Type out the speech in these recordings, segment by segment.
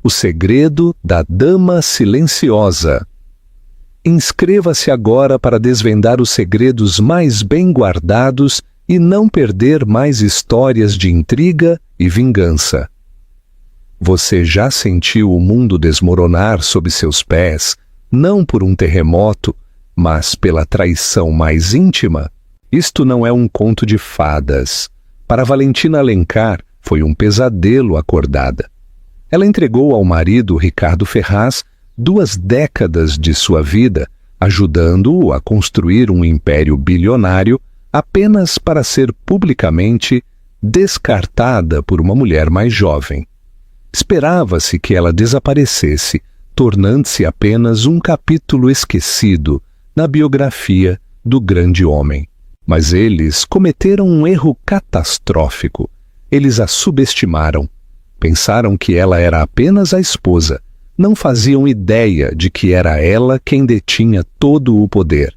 O Segredo da Dama Silenciosa. Inscreva-se agora para desvendar os segredos mais bem guardados e não perder mais histórias de intriga e vingança. Você já sentiu o mundo desmoronar sob seus pés, não por um terremoto, mas pela traição mais íntima? Isto não é um conto de fadas. Para Valentina Alencar, foi um pesadelo acordada. Ela entregou ao marido Ricardo Ferraz 2 décadas de sua vida, ajudando-o a construir um império bilionário apenas para ser publicamente descartada por uma mulher mais jovem. Esperava-se que ela desaparecesse, tornando-se apenas um capítulo esquecido na biografia do grande homem. Mas eles cometeram um erro catastrófico. Eles a subestimaram. Pensaram que ela era apenas a esposa. Não faziam ideia de que era ela quem detinha todo o poder.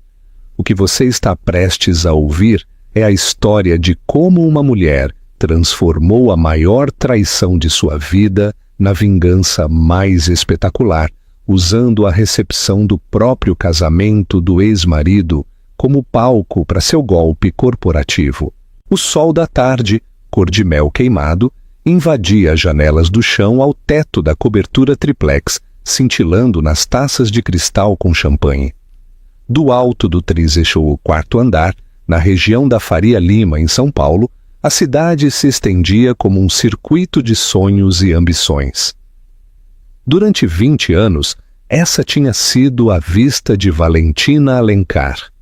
O que você está prestes a ouvir é a história de como uma mulher transformou a maior traição de sua vida na vingança mais espetacular, usando a recepção do próprio casamento do ex-marido como palco para seu golpe corporativo. O sol da tarde, cor de mel queimado, invadia as janelas do chão ao teto da cobertura triplex, cintilando nas taças de cristal com champanhe. Do alto do 34º andar, na região da Faria Lima, em São Paulo, a cidade se estendia como um circuito de sonhos e ambições. Durante 20 anos, essa tinha sido a vista de Valentina Alencar.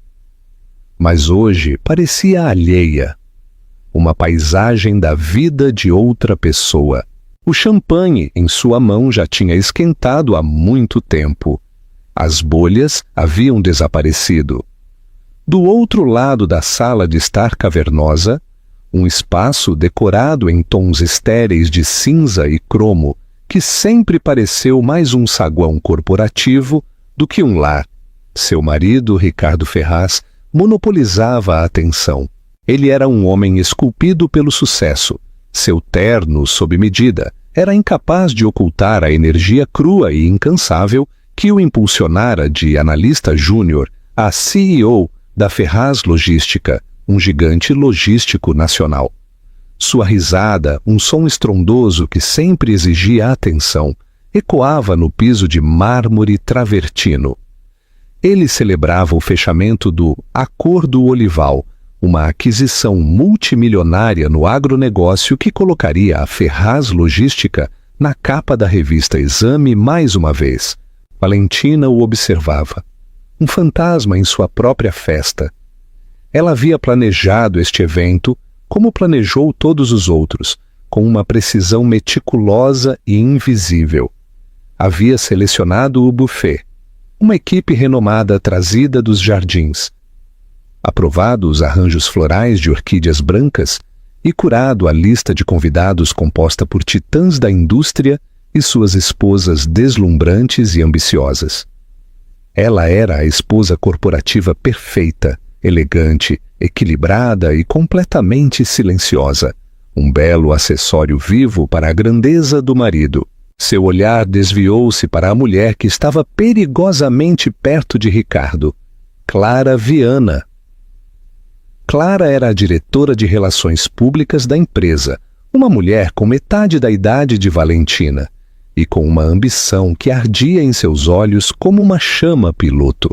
Mas hoje parecia alheia. Uma paisagem da vida de outra pessoa. O champanhe em sua mão já tinha esquentado há muito tempo. As bolhas haviam desaparecido. Do outro lado da sala de estar cavernosa, um espaço decorado em tons estéreis de cinza e cromo, que sempre pareceu mais um saguão corporativo do que um lar. Seu marido, Ricardo Ferraz, monopolizava a atenção. Ele era um homem esculpido pelo sucesso. Seu terno, sob medida, era incapaz de ocultar a energia crua e incansável que o impulsionara de analista júnior a CEO da Ferraz Logística, um gigante logístico nacional. Sua risada, um som estrondoso que sempre exigia atenção, ecoava no piso de mármore travertino. Ele celebrava o fechamento do Acordo Olival, uma aquisição multimilionária no agronegócio que colocaria a Ferraz Logística na capa da revista Exame mais uma vez. Valentina o observava. Um fantasma em sua própria festa. Ela havia planejado este evento, como planejou todos os outros, com uma precisão meticulosa e invisível. Havia selecionado o buffet, uma equipe renomada trazida dos jardins, aprovado os arranjos florais de orquídeas brancas e curado a lista de convidados composta por titãs da indústria e suas esposas deslumbrantes e ambiciosas. Ela era a esposa corporativa perfeita, elegante, equilibrada e completamente silenciosa, um belo acessório vivo para a grandeza do marido. Seu olhar desviou-se para a mulher que estava perigosamente perto de Ricardo, Clara Viana. Clara era a diretora de relações públicas da empresa, uma mulher com metade da idade de Valentina e com uma ambição que ardia em seus olhos como uma chama piloto.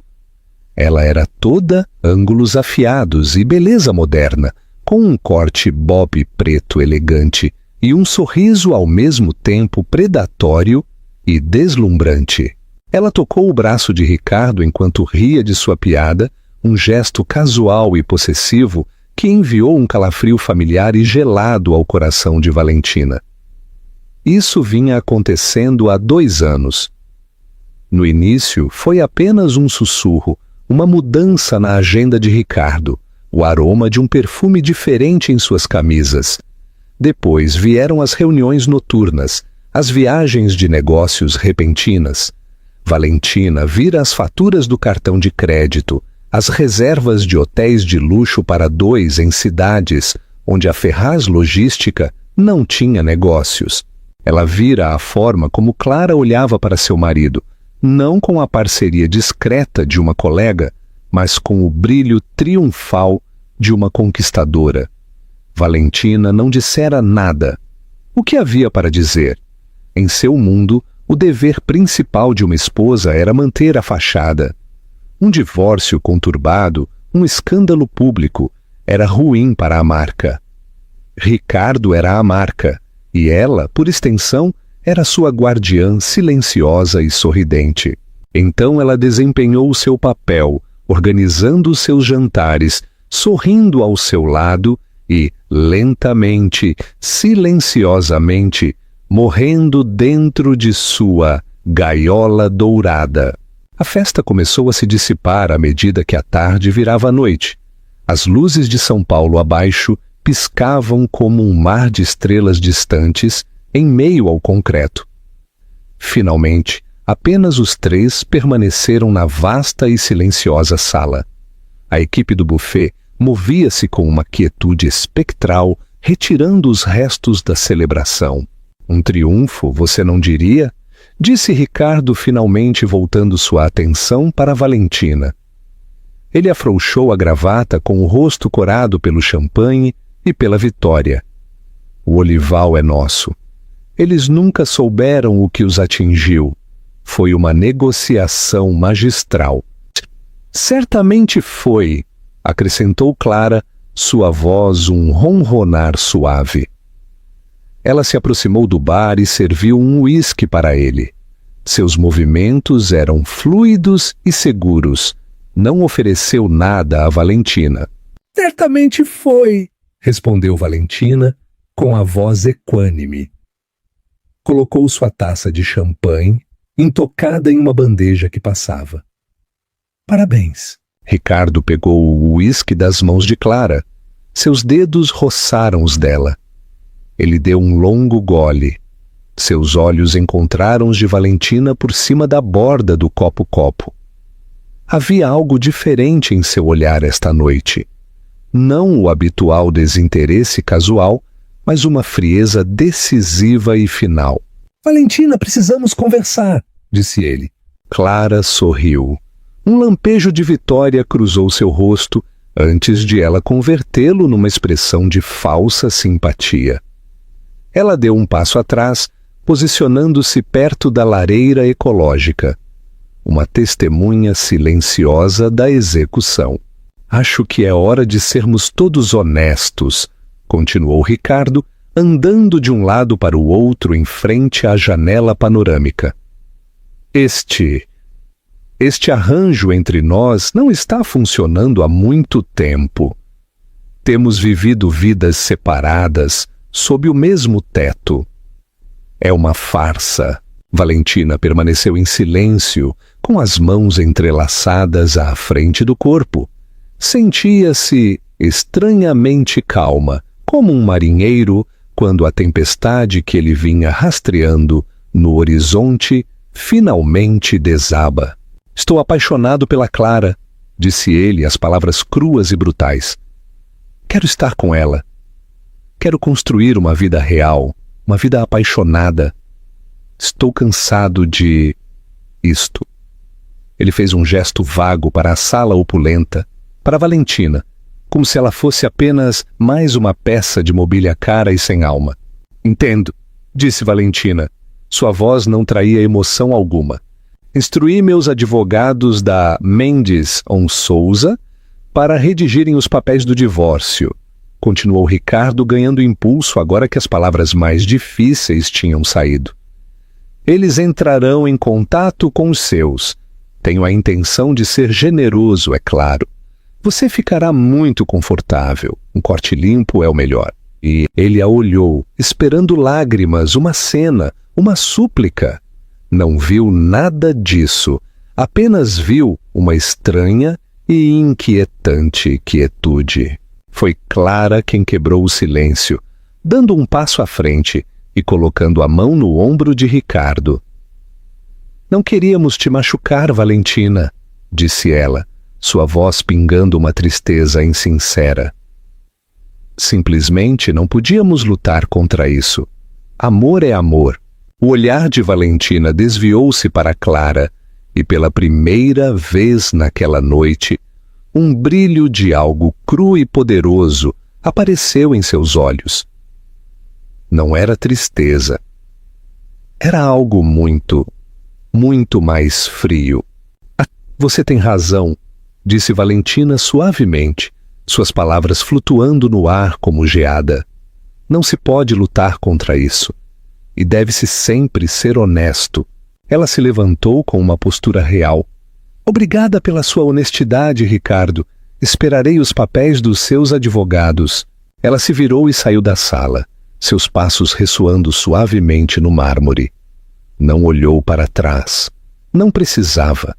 Ela era toda ângulos afiados e beleza moderna, com um corte bob preto elegante e um sorriso ao mesmo tempo predatório e deslumbrante. Ela tocou o braço de Ricardo enquanto ria de sua piada, um gesto casual e possessivo que enviou um calafrio familiar e gelado ao coração de Valentina. Isso vinha acontecendo há 2 anos. No início, foi apenas um sussurro, uma mudança na agenda de Ricardo, o aroma de um perfume diferente em suas camisas. Depois vieram as reuniões noturnas, as viagens de negócios repentinas. Valentina vira as faturas do cartão de crédito, as reservas de hotéis de luxo para 2 em cidades onde a Ferraz Logística não tinha negócios. Ela vira a forma como Clara olhava para seu marido, não com a parceria discreta de uma colega, mas com o brilho triunfal de uma conquistadora. Valentina não dissera nada. O que havia para dizer? Em seu mundo, o dever principal de uma esposa era manter a fachada. Um divórcio conturbado, um escândalo público, era ruim para a marca. Ricardo era a marca, e ela, por extensão, era sua guardiã silenciosa e sorridente. Então ela desempenhou o seu papel, organizando os seus jantares, sorrindo ao seu lado e, lentamente, silenciosamente, morrendo dentro de sua gaiola dourada. A festa começou a se dissipar à medida que a tarde virava a noite. As luzes de São Paulo abaixo piscavam como um mar de estrelas distantes em meio ao concreto. Finalmente, apenas os três permaneceram na vasta e silenciosa sala. A equipe do buffet movia-se com uma quietude espectral, retirando os restos da celebração. Um triunfo, você não diria? Disse Ricardo, finalmente voltando sua atenção para Valentina. Ele afrouxou a gravata com o rosto corado pelo champanhe e pela vitória. O olival é nosso. Eles nunca souberam o que os atingiu. Foi uma negociação magistral. Certamente foi, acrescentou Clara, sua voz um ronronar suave. Ela se aproximou do bar e serviu um uísque para ele. Seus movimentos eram fluidos e seguros. Não ofereceu nada a Valentina. Certamente foi, respondeu Valentina com a voz equânime. Colocou sua taça de champanhe, intocada em uma bandeja que passava. Parabéns. Ricardo pegou o uísque das mãos de Clara. Seus dedos roçaram os dela. Ele deu um longo gole. Seus olhos encontraram os de Valentina por cima da borda do copo-copo. Havia algo diferente em seu olhar esta noite. Não o habitual desinteresse casual, mas uma frieza decisiva e final. Valentina, precisamos conversar, disse ele. Clara sorriu. Um lampejo de vitória cruzou seu rosto antes de ela convertê-lo numa expressão de falsa simpatia. Ela deu um passo atrás, posicionando-se perto da lareira ecológica. Uma testemunha silenciosa da execução. Acho que é hora de sermos todos honestos, continuou Ricardo, andando de um lado para o outro em frente à janela panorâmica. Este arranjo entre nós não está funcionando há muito tempo. Temos vivido vidas separadas, sob o mesmo teto. É uma farsa. Valentina permaneceu em silêncio, com as mãos entrelaçadas à frente do corpo. Sentia-se estranhamente calma, como um marinheiro quando a tempestade que ele vinha rastreando no horizonte finalmente desaba. Estou apaixonado pela Clara, disse ele, as palavras cruas e brutais. Quero estar com ela. Quero construir uma vida real, uma vida apaixonada. Estou cansado de isto. Ele fez um gesto vago para a sala opulenta, para Valentina, como se ela fosse apenas mais uma peça de mobília cara e sem alma. Entendo, disse Valentina. Sua voz não traía emoção alguma. Instruí meus advogados da Mendes Souza para redigirem os papéis do divórcio. Continuou Ricardo, ganhando impulso agora que as palavras mais difíceis tinham saído. Eles entrarão em contato com os seus. Tenho a intenção de ser generoso, é claro. Você ficará muito confortável. Um corte limpo é o melhor. E ele a olhou, esperando lágrimas, uma cena, uma súplica. Não viu nada disso. Apenas viu uma estranha e inquietante quietude. Foi Clara quem quebrou o silêncio, dando um passo à frente e colocando a mão no ombro de Ricardo. Não queríamos te machucar, Valentina, disse ela, sua voz pingando uma tristeza insincera. Simplesmente não podíamos lutar contra isso. Amor é amor. O olhar de Valentina desviou-se para Clara e, pela primeira vez naquela noite, um brilho de algo cru e poderoso apareceu em seus olhos. Não era tristeza. Era algo muito, muito mais frio. Você tem razão, disse Valentina suavemente, suas palavras flutuando no ar como geada. Não se pode lutar contra isso. E deve-se sempre ser honesto. Ela se levantou com uma postura real. Obrigada pela sua honestidade, Ricardo. Esperarei os papéis dos seus advogados. Ela se virou e saiu da sala, seus passos ressoando suavemente no mármore. Não olhou para trás. Não precisava.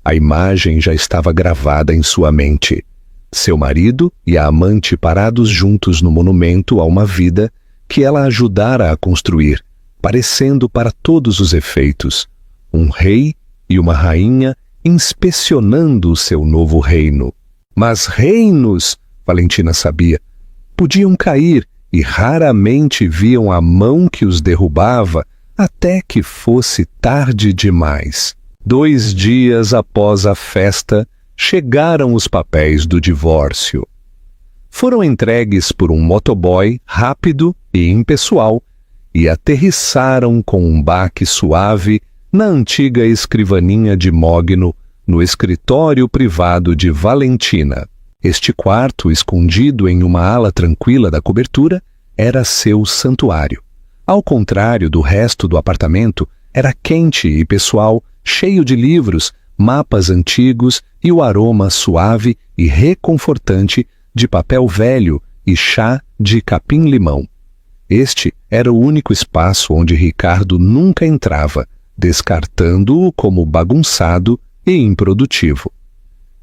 A imagem já estava gravada em sua mente. Seu marido e a amante parados juntos no monumento a uma vida que ela ajudara a construir, parecendo para todos os efeitos um rei e uma rainha inspecionando o seu novo reino. Mas reinos, Valentina sabia, podiam cair e raramente viam a mão que os derrubava até que fosse tarde demais. 2 dias após a festa, chegaram os papéis do divórcio. Foram entregues por um motoboy rápido e impessoal e aterrissaram com um baque suave na antiga escrivaninha de mogno no escritório privado de Valentina. Este quarto, escondido em uma ala tranquila da cobertura, era seu santuário. Ao contrário do resto do apartamento, era quente e pessoal, cheio de livros, mapas antigos e o aroma suave e reconfortante de papel velho e chá de capim-limão. Este era o único espaço onde Ricardo nunca entrava, descartando-o como bagunçado e improdutivo.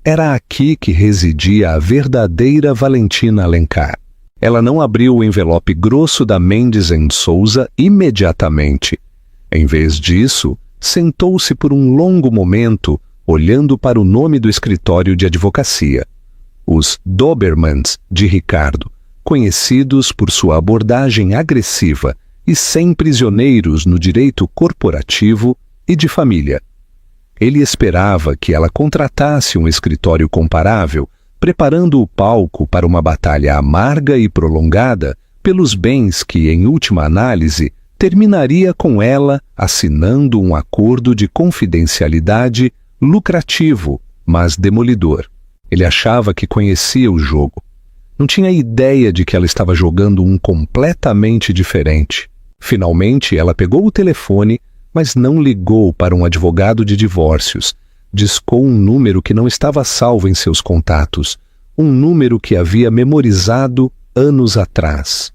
Era aqui que residia a verdadeira Valentina Alencar. Ela não abriu o envelope grosso da Mendes & Souza imediatamente. Em vez disso, sentou-se por um longo momento, olhando para o nome do escritório de advocacia. Os Dobermans de Ricardo, conhecidos por sua abordagem agressiva e sem prisioneiros no direito corporativo e de família. Ele esperava que ela contratasse um escritório comparável, preparando o palco para uma batalha amarga e prolongada pelos bens que, em última análise, terminaria com ela assinando um acordo de confidencialidade lucrativo, mas demolidor. Ele achava que conhecia o jogo. Não tinha ideia de que ela estava jogando um completamente diferente. Finalmente, ela pegou o telefone, mas não ligou para um advogado de divórcios. Discou um número que não estava salvo em seus contatos, um número que havia memorizado anos atrás.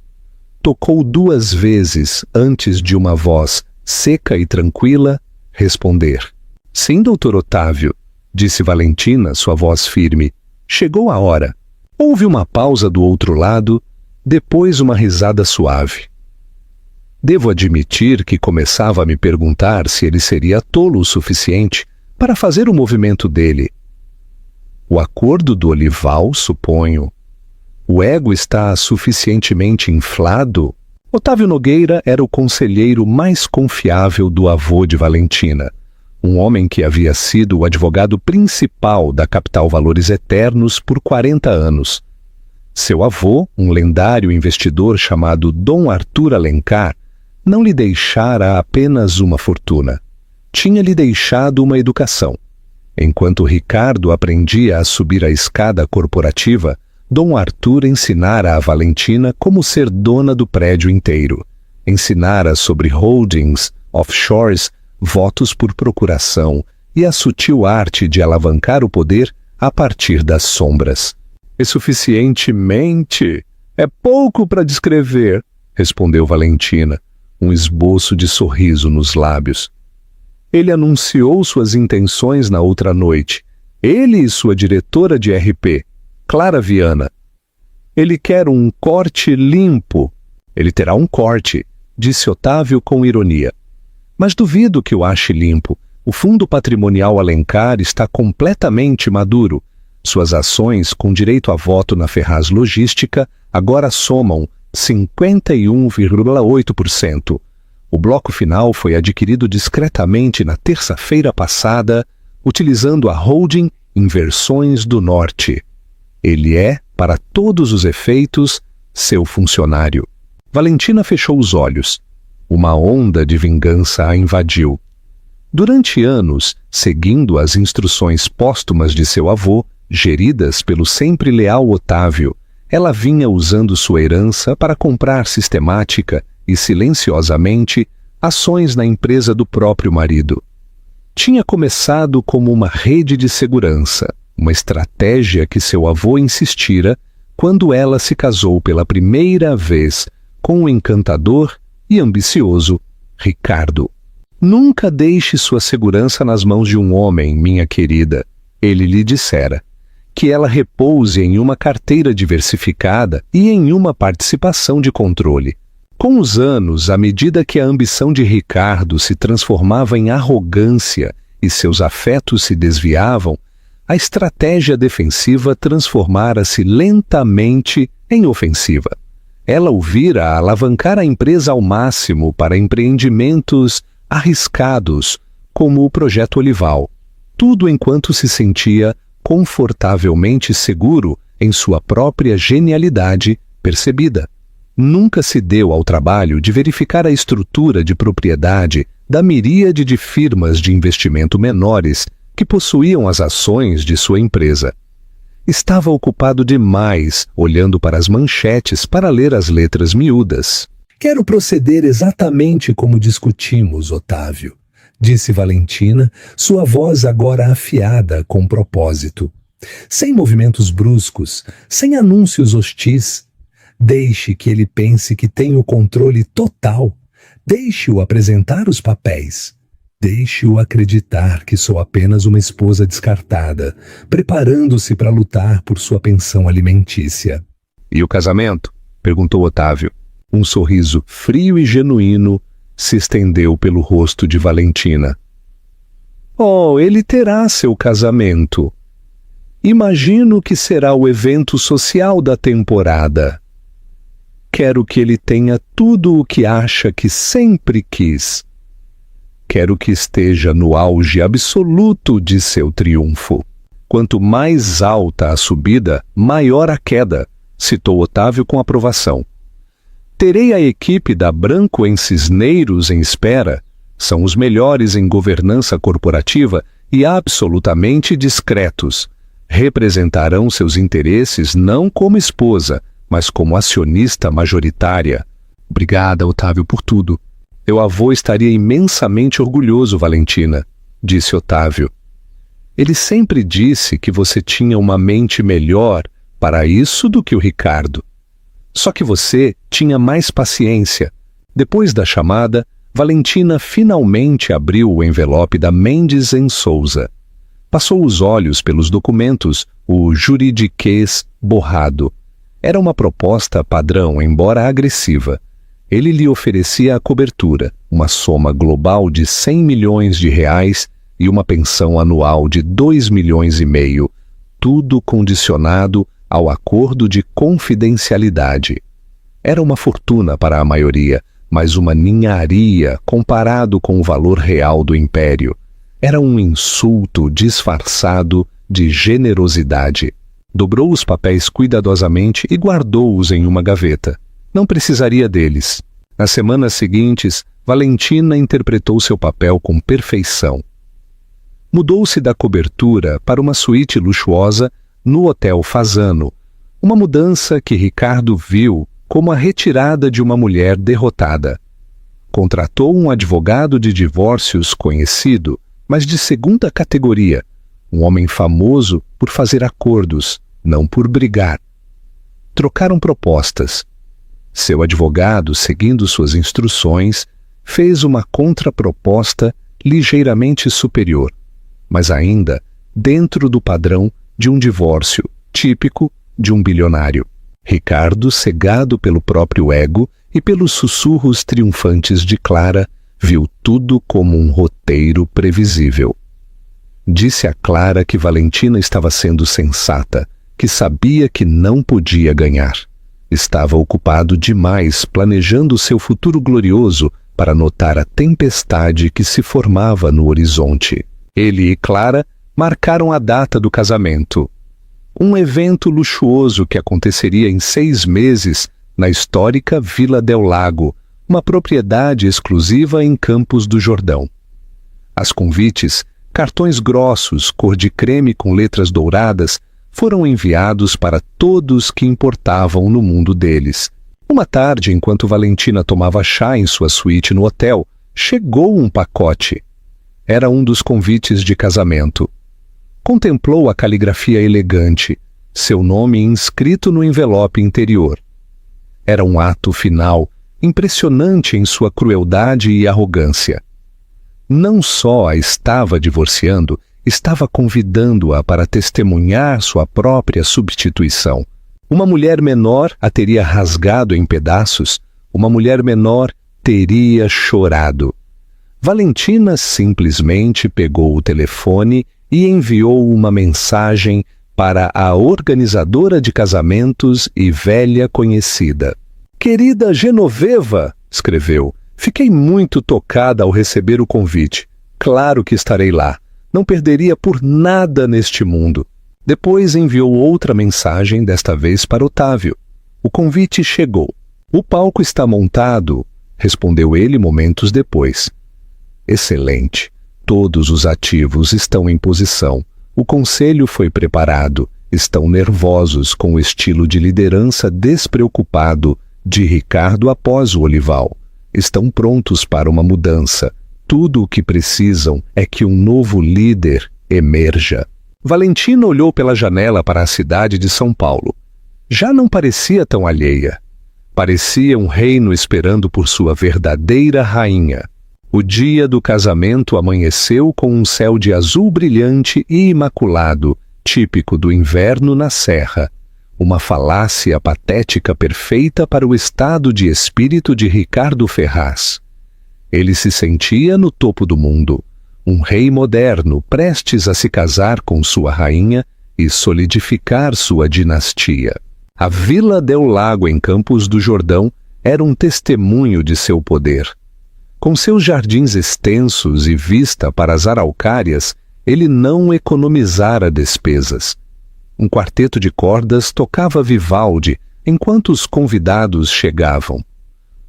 Tocou 2 vezes antes de uma voz seca e tranquila responder. Sim, doutor Otávio, disse Valentina, sua voz firme. Chegou a hora. Houve uma pausa do outro lado, depois uma risada suave. Devo admitir que começava a me perguntar se ele seria tolo o suficiente para fazer o movimento dele. O acordo do Olival, suponho. O ego está suficientemente inflado? Otávio Nogueira era o conselheiro mais confiável do avô de Valentina, um homem que havia sido o advogado principal da Capital Valores Eternos por 40 anos. Seu avô, um lendário investidor chamado Dom Arthur Alencar, não lhe deixara apenas uma fortuna. Tinha-lhe deixado uma educação. Enquanto Ricardo aprendia a subir a escada corporativa, Dom Arthur ensinara a Valentina como ser dona do prédio inteiro. Ensinara sobre holdings, offshores, votos por procuração e a sutil arte de alavancar o poder a partir das sombras. É suficientemente. É pouco para descrever, respondeu Valentina, um esboço de sorriso nos lábios. Ele anunciou suas intenções na outra noite. Ele e sua diretora de RP, Clara Viana. Ele quer um corte limpo. Ele terá um corte, disse Otávio com ironia. Mas duvido que o ache limpo. O fundo patrimonial Alencar está completamente maduro. Suas ações com direito a voto na Ferraz Logística agora somam 51,8%. O bloco final foi adquirido discretamente na terça-feira passada, utilizando a holding Inversões do Norte. Ele é, para todos os efeitos, seu funcionário. Valentina fechou os olhos. Uma onda de vingança a invadiu. Durante anos, seguindo as instruções póstumas de seu avô, geridas pelo sempre leal Otávio, ela vinha usando sua herança para comprar sistemática e silenciosamente ações na empresa do próprio marido. Tinha começado como uma rede de segurança, uma estratégia que seu avô insistira quando ela se casou pela primeira vez com o encantador e ambicioso Ricardo. Nunca deixe sua segurança nas mãos de um homem, minha querida, ele lhe dissera. Que ela repouse em uma carteira diversificada e em uma participação de controle. Com os anos, à medida que a ambição de Ricardo se transformava em arrogância e seus afetos se desviavam, a estratégia defensiva transformara-se lentamente em ofensiva. Ela o vira alavancar a empresa ao máximo para empreendimentos arriscados, como o Projeto Olival, tudo enquanto se sentia confortavelmente seguro em sua própria genialidade percebida. Nunca se deu ao trabalho de verificar a estrutura de propriedade da miríade de firmas de investimento menores que possuíam as ações de sua empresa. Estava ocupado demais olhando para as manchetes para ler as letras miúdas. Quero proceder exatamente como discutimos, Otávio, disse Valentina, sua voz agora afiada com propósito. Sem movimentos bruscos, sem anúncios hostis. Deixe que ele pense que tem o controle total. Deixe-o apresentar os papéis. Deixe-o acreditar que sou apenas uma esposa descartada, preparando-se para lutar por sua pensão alimentícia. E o casamento? Perguntou Otávio. Um sorriso frio e genuíno se estendeu pelo rosto de Valentina. Oh, ele terá seu casamento. Imagino que será o evento social da temporada. Quero que ele tenha tudo o que acha que sempre quis. Quero que esteja no auge absoluto de seu triunfo. Quanto mais alta a subida, maior a queda, citou Otávio com aprovação. Terei a equipe da Branco em Cisneiros em espera. São os melhores em governança corporativa e absolutamente discretos. Representarão seus interesses não como esposa, mas como acionista majoritária. Obrigada, Otávio, por tudo. Teu avô estaria imensamente orgulhoso, Valentina, disse Otávio. Ele sempre disse que você tinha uma mente melhor para isso do que o Ricardo. Só que você tinha mais paciência. Depois da chamada, Valentina finalmente abriu o envelope da Mendes & Souza. Passou os olhos pelos documentos, o juridiquês borrado. Era uma proposta padrão, embora agressiva. Ele lhe oferecia a cobertura, uma soma global de 100 milhões de reais e uma pensão anual de 2,5 milhões, tudo condicionado ao acordo de confidencialidade. Era uma fortuna para a maioria, mas uma ninharia comparado com o valor real do império. Era um insulto disfarçado de generosidade. Dobrou os papéis cuidadosamente e guardou-os em uma gaveta. Não precisaria deles. Nas semanas seguintes, Valentina interpretou seu papel com perfeição. Mudou-se da cobertura para uma suíte luxuosa no Hotel Fasano, uma mudança que Ricardo viu como a retirada de uma mulher derrotada. Contratou um advogado de divórcios conhecido, mas de segunda categoria, um homem famoso por fazer acordos, não por brigar. Trocaram propostas. Seu advogado, seguindo suas instruções, fez uma contraproposta ligeiramente superior, mas ainda dentro do padrão de um divórcio típico de um bilionário. Ricardo, cegado pelo próprio ego e pelos sussurros triunfantes de Clara, viu tudo como um roteiro previsível. Disse a Clara que Valentina estava sendo sensata, que sabia que não podia ganhar. Estava ocupado demais planejando seu futuro glorioso para notar a tempestade que se formava no horizonte. Ele e Clara marcaram a data do casamento. Um evento luxuoso que aconteceria em 6 meses na histórica Vila del Lago, uma propriedade exclusiva em Campos do Jordão. As convites, cartões grossos, cor de creme com letras douradas, foram enviados para todos que importavam no mundo deles. Uma tarde, enquanto Valentina tomava chá em sua suíte no hotel, chegou um pacote. Era um dos convites de casamento. Contemplou a caligrafia elegante, seu nome inscrito no envelope interior. Era um ato final, impressionante em sua crueldade e arrogância. Não só a estava divorciando, estava convidando-a para testemunhar sua própria substituição. Uma mulher menor a teria rasgado em pedaços, uma mulher menor teria chorado. Valentina simplesmente pegou o telefone e enviou uma mensagem para a organizadora de casamentos e velha conhecida. «Querida Genoveva», escreveu, «fiquei muito tocada ao receber o convite. Claro que estarei lá. Não perderia por nada neste mundo». Depois enviou outra mensagem, desta vez para Otávio. O convite chegou. «O palco está montado», respondeu ele momentos depois. «Excelente. Todos os ativos estão em posição. O conselho foi preparado. Estão nervosos com o estilo de liderança despreocupado de Ricardo após o Olival. Estão prontos para uma mudança. Tudo o que precisam é que um novo líder emerja». Valentina olhou pela janela para a cidade de São Paulo. Já não parecia tão alheia. Parecia um reino esperando por sua verdadeira rainha. O dia do casamento amanheceu com um céu de azul brilhante e imaculado, típico do inverno na Serra. Uma falácia patética perfeita para o estado de espírito de Ricardo Ferraz. Ele se sentia no topo do mundo. Um rei moderno prestes a se casar com sua rainha e solidificar sua dinastia. A Vila del Lago em Campos do Jordão era um testemunho de seu poder. Com seus jardins extensos e vista para as araucárias, ele não economizara despesas. Um quarteto de cordas tocava Vivaldi enquanto os convidados chegavam.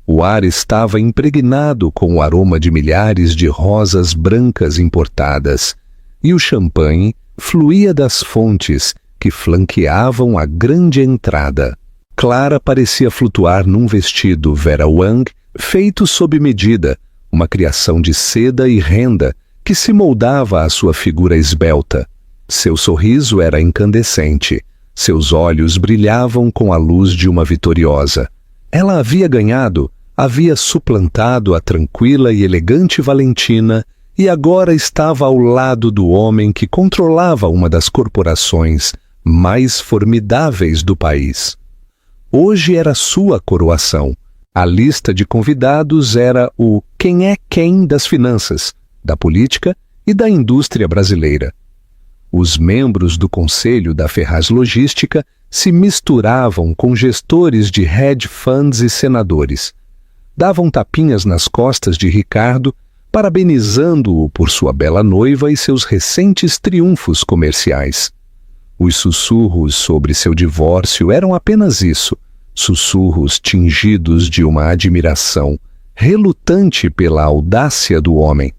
O ar estava impregnado com o aroma de milhares de rosas brancas importadas, e o champanhe fluía das fontes que flanqueavam a grande entrada. Clara parecia flutuar num vestido Vera Wang feito sob medida, uma criação de seda e renda que se moldava à sua figura esbelta. Seu sorriso era incandescente, seus olhos brilhavam com a luz de uma vitoriosa. Ela havia ganhado, havia suplantado a tranquila e elegante Valentina e agora estava ao lado do homem que controlava uma das corporações mais formidáveis do país. Hoje era sua coroação. A lista de convidados era o quem é quem das finanças, da política e da indústria brasileira. Os membros do conselho da Ferraz Logística se misturavam com gestores de hedge funds e senadores. Davam tapinhas nas costas de Ricardo, parabenizando-o por sua bela noiva e seus recentes triunfos comerciais. Os sussurros sobre seu divórcio eram apenas isso, sussurros tingidos de uma admiração, relutante pela audácia do homem.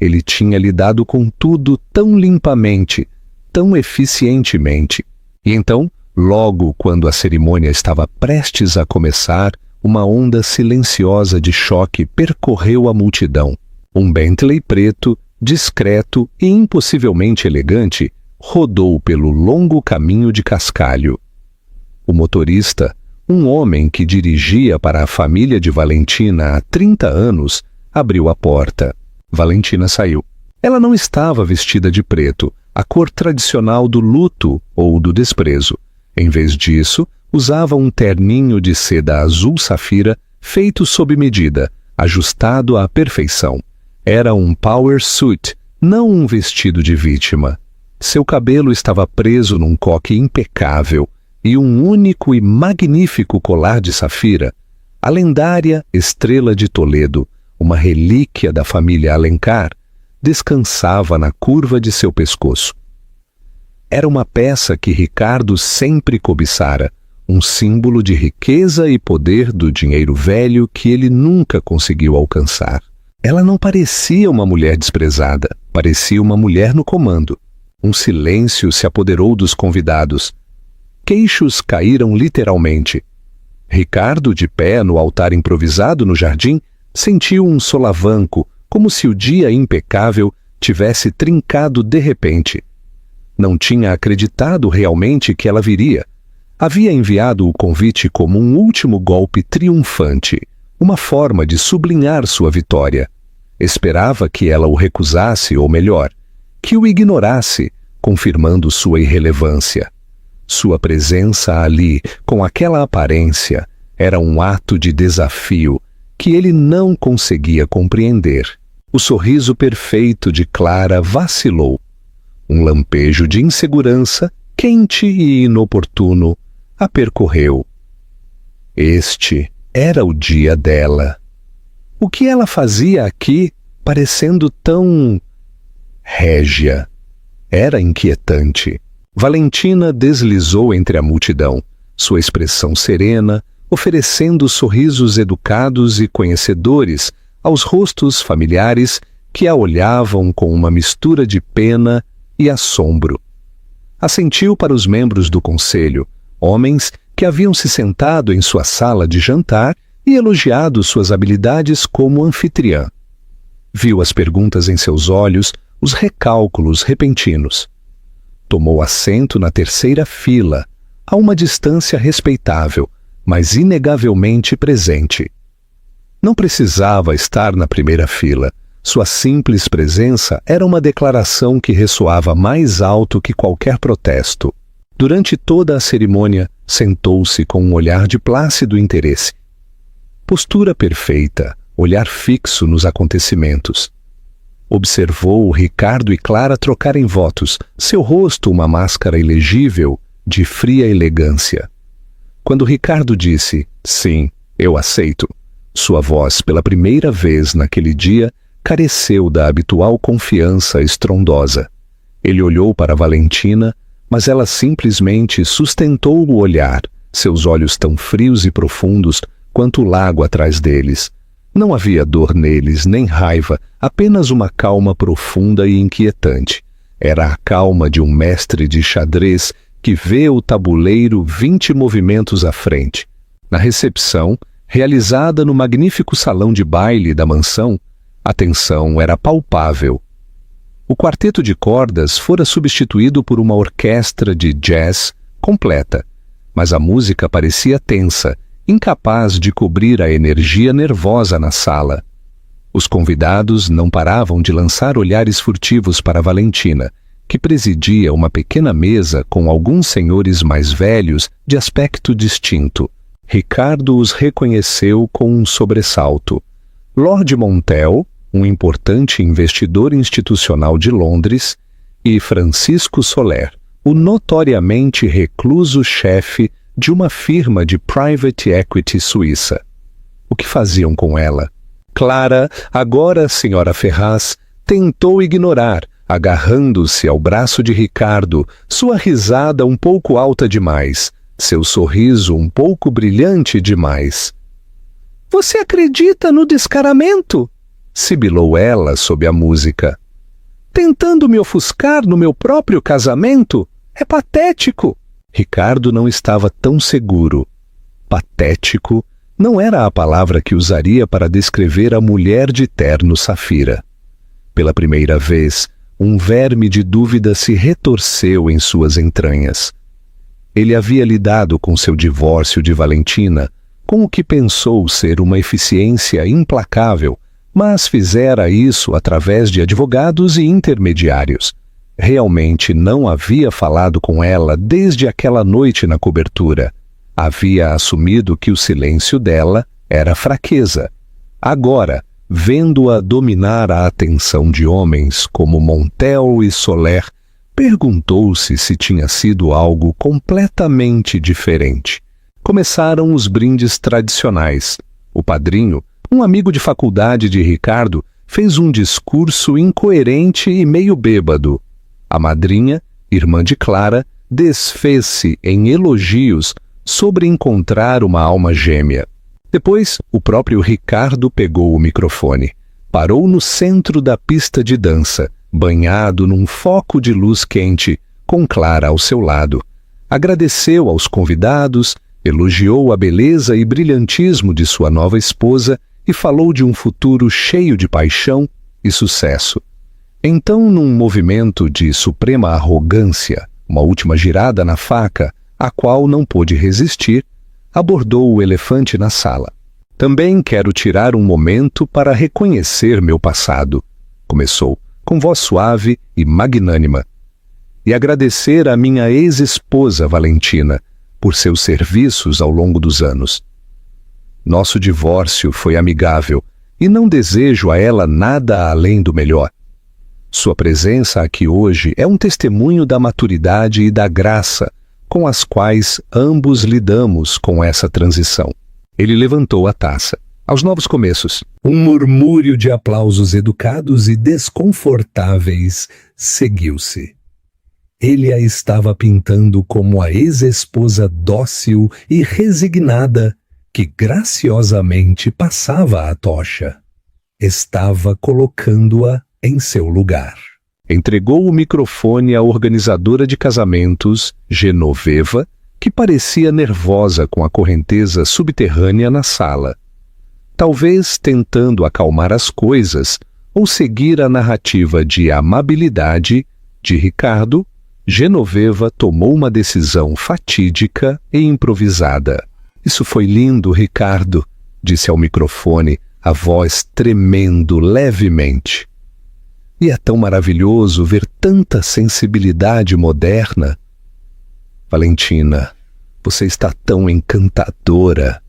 Ele tinha lidado com tudo tão limpamente, tão eficientemente. E então, logo quando a cerimônia estava prestes a começar, uma onda silenciosa de choque percorreu a multidão. Um Bentley preto, discreto e impossivelmente elegante, rodou pelo longo caminho de cascalho. O motorista, um homem que dirigia para a família de Valentina há 30 anos, abriu a porta. Valentina saiu. Ela não estava vestida de preto, a cor tradicional do luto ou do desprezo. Em vez disso, usava um terninho de seda azul safira feito sob medida, ajustado à perfeição. Era um power suit, não um vestido de vítima. Seu cabelo estava preso num coque impecável e um único e magnífico colar de safira, a lendária Estrela de Toledo, uma relíquia da família Alencar, descansava na curva de seu pescoço. Era uma peça que Ricardo sempre cobiçara, um símbolo de riqueza e poder do dinheiro velho que ele nunca conseguiu alcançar. Ela não parecia uma mulher desprezada, parecia uma mulher no comando. Um silêncio se apoderou dos convidados. Queixos caíram literalmente. Ricardo, de pé no altar improvisado no jardim, sentiu um solavanco, como se o dia impecável tivesse trincado de repente. Não tinha acreditado realmente que ela viria. Havia enviado o convite como um último golpe triunfante, uma forma de sublinhar sua vitória. Esperava que ela o recusasse, ou melhor, que o ignorasse, confirmando sua irrelevância. Sua presença ali, com aquela aparência, era um ato de desafio que ele não conseguia compreender. O sorriso perfeito de Clara vacilou. Um lampejo de insegurança, quente e inoportuno, a percorreu. Este era o dia dela. O que ela fazia aqui, parecendo tão régia? Era inquietante. Valentina deslizou entre a multidão, sua expressão serena, oferecendo sorrisos educados e conhecedores aos rostos familiares que a olhavam com uma mistura de pena e assombro. Assentiu para os membros do conselho, homens que haviam se sentado em sua sala de jantar e elogiado suas habilidades como anfitriã. Viu as perguntas em seus olhos, os recálculos repentinos. Tomou assento na terceira fila, a uma distância respeitável, mas inegavelmente presente. Não precisava estar na primeira fila. Sua simples presença era uma declaração que ressoava mais alto que qualquer protesto. Durante toda a cerimônia, sentou-se com um olhar de plácido interesse. Postura perfeita, olhar fixo nos acontecimentos. Observou Ricardo e Clara trocarem votos, seu rosto uma máscara ilegível de fria elegância. Quando Ricardo disse, sim, eu aceito, sua voz, pela primeira vez naquele dia, careceu da habitual confiança estrondosa. Ele olhou para Valentina, mas ela simplesmente sustentou o olhar, seus olhos tão frios e profundos quanto o lago atrás deles. Não havia dor neles, nem raiva, apenas uma calma profunda e inquietante. Era a calma de um mestre de xadrez que vê o tabuleiro 20 movimentos à frente. Na recepção, realizada no magnífico salão de baile da mansão, a tensão era palpável. O quarteto de cordas fora substituído por uma orquestra de jazz completa, mas a música parecia tensa, incapaz de cobrir a energia nervosa na sala. Os convidados não paravam de lançar olhares furtivos para Valentina, que presidia uma pequena mesa com alguns senhores mais velhos de aspecto distinto. Ricardo os reconheceu com um sobressalto. Lord Montel, um importante investidor institucional de Londres, e Francisco Soler, o notoriamente recluso chefe de uma firma de private equity suíça. O que faziam com ela? Clara, agora a senhora Ferraz, tentou ignorar, agarrando-se ao braço de Ricardo, sua risada um pouco alta demais, seu sorriso um pouco brilhante demais. "Você acredita no descaramento?" sibilou ela sob a música. "Tentando me ofuscar no meu próprio casamento? É patético." Ricardo não estava tão seguro. Patético não era a palavra que usaria para descrever a mulher de terno safira. Pela primeira vez, um verme de dúvida se retorceu em suas entranhas. Ele havia lidado com seu divórcio de Valentina, com o que pensou ser uma eficiência implacável, mas fizera isso através de advogados e intermediários. Realmente não havia falado com ela desde aquela noite na cobertura. Havia assumido que o silêncio dela era fraqueza. Agora, vendo-a dominar a atenção de homens como Montel e Soler, Perguntou-se se tinha sido algo completamente diferente. Começaram os brindes tradicionais. O padrinho, um amigo de faculdade de Ricardo, fez um discurso incoerente e meio bêbado. A madrinha, irmã de Clara, desfez-se em elogios sobre encontrar uma alma gêmea. Depois, o próprio Ricardo pegou o microfone. Parou no centro da pista de dança, banhado num foco de luz quente, com Clara ao seu lado. Agradeceu aos convidados, elogiou a beleza e brilhantismo de sua nova esposa e falou de um futuro cheio de paixão e sucesso. Então, num movimento de suprema arrogância, uma última girada na faca, a qual não pôde resistir, abordou o elefante na sala. Também quero tirar um momento para reconhecer meu passado, começou, com voz suave e magnânima, e agradecer à minha ex-esposa Valentina por seus serviços ao longo dos anos. Nosso divórcio foi amigável e não desejo a ela nada além do melhor. Sua presença aqui hoje é um testemunho da maturidade e da graça com as quais ambos lidamos com essa transição. Ele levantou a taça. Aos novos começos. Um murmúrio de aplausos educados e desconfortáveis seguiu-se. Ele a estava pintando como a ex-esposa dócil e resignada que graciosamente passava a tocha. Estava colocando-a em seu lugar. Entregou o microfone à organizadora de casamentos, Genoveva, que parecia nervosa com a correnteza subterrânea na sala. Talvez tentando acalmar as coisas ou seguir a narrativa de amabilidade de Ricardo, Genoveva tomou uma decisão fatídica e improvisada. Isso foi lindo, Ricardo, disse ao microfone, a voz tremendo levemente. E é tão maravilhoso ver tanta sensibilidade moderna. Valentina, você está tão encantadora.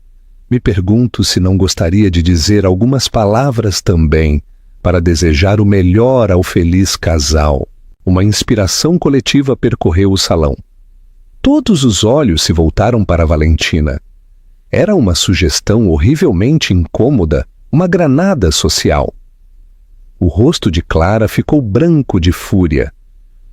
Me pergunto se não gostaria de dizer algumas palavras também para desejar o melhor ao feliz casal. Uma inspiração coletiva percorreu o salão. Todos os olhos se voltaram para Valentina. Era uma sugestão horrivelmente incômoda, uma granada social. O rosto de Clara ficou branco de fúria.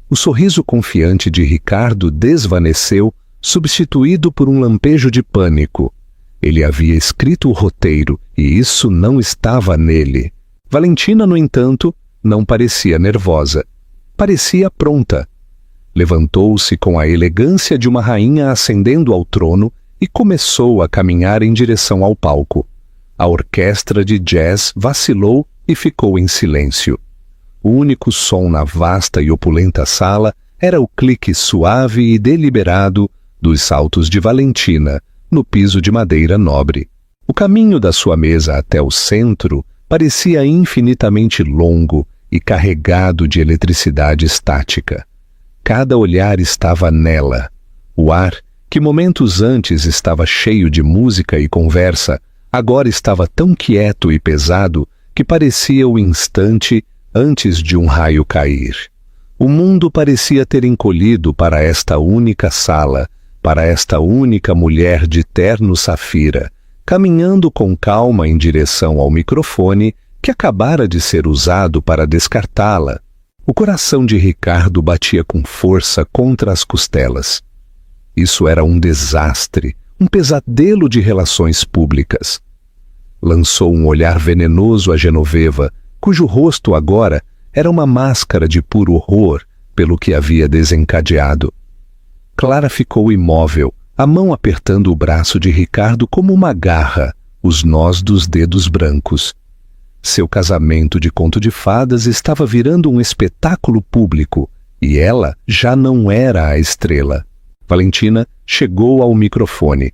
O sorriso confiante de Ricardo desvaneceu, substituído por um lampejo de pânico. Ele havia escrito o roteiro e isso não estava nele. Valentina, no entanto, não parecia nervosa. Parecia pronta. Levantou-se com a elegância de uma rainha ascendendo ao trono e começou a caminhar em direção ao palco. A orquestra de jazz vacilou e ficou em silêncio. O único som na vasta e opulenta sala era o clique suave e deliberado dos saltos de Valentina no piso de madeira nobre. O caminho da sua mesa até o centro parecia infinitamente longo e carregado de eletricidade estática. Cada olhar estava nela. O ar, que momentos antes estava cheio de música e conversa, agora estava tão quieto e pesado que parecia o instante antes de um raio cair. O mundo parecia ter encolhido para esta única sala, para esta única mulher de terno safira, caminhando com calma em direção ao microfone que acabara de ser usado para descartá-la. O coração de Ricardo batia com força contra as costelas. Isso era um desastre, um pesadelo de relações públicas. Lançou um olhar venenoso a Genoveva, cujo rosto agora era uma máscara de puro horror pelo que havia desencadeado. Clara ficou imóvel, a mão apertando o braço de Ricardo como uma garra, os nós dos dedos brancos. Seu casamento de conto de fadas estava virando um espetáculo público e ela já não era a estrela. Valentina chegou ao microfone.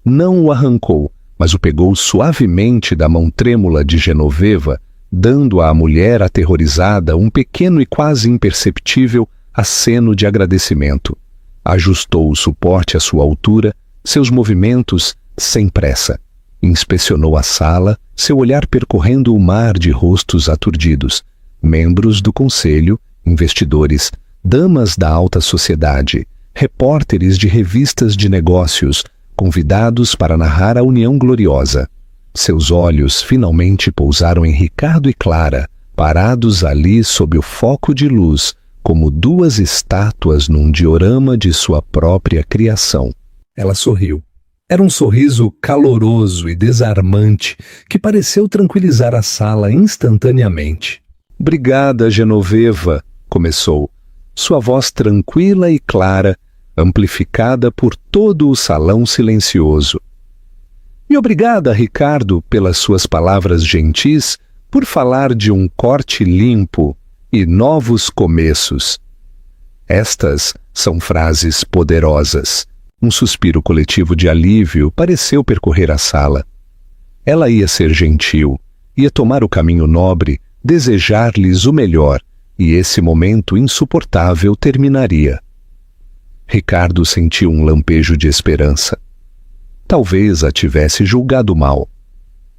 Não o arrancou, mas o pegou suavemente da mão trêmula de Genoveva, dando à mulher aterrorizada um pequeno e quase imperceptível aceno de agradecimento. Ajustou o suporte à sua altura, seus movimentos sem pressa. Inspecionou a sala, seu olhar percorrendo o mar de rostos aturdidos, membros do conselho, investidores, damas da alta sociedade, repórteres de revistas de negócios, convidados para narrar a união gloriosa. Seus olhos finalmente pousaram em Ricardo e Clara, parados ali sob o foco de luz, como duas estátuas num diorama de sua própria criação. Ela sorriu. Era um sorriso caloroso e desarmante que pareceu tranquilizar a sala instantaneamente. "Obrigada, Genoveva", começou, sua voz tranquila e clara, amplificada por todo o salão silencioso. "E obrigada, Ricardo, pelas suas palavras gentis, por falar de um corte limpo e novos começos." Estas são frases poderosas. Um suspiro coletivo de alívio pareceu percorrer a sala. Ela ia ser gentil, ia tomar o caminho nobre, desejar-lhes o melhor, e esse momento insuportável terminaria. Ricardo sentiu um lampejo de esperança. Talvez a tivesse julgado mal.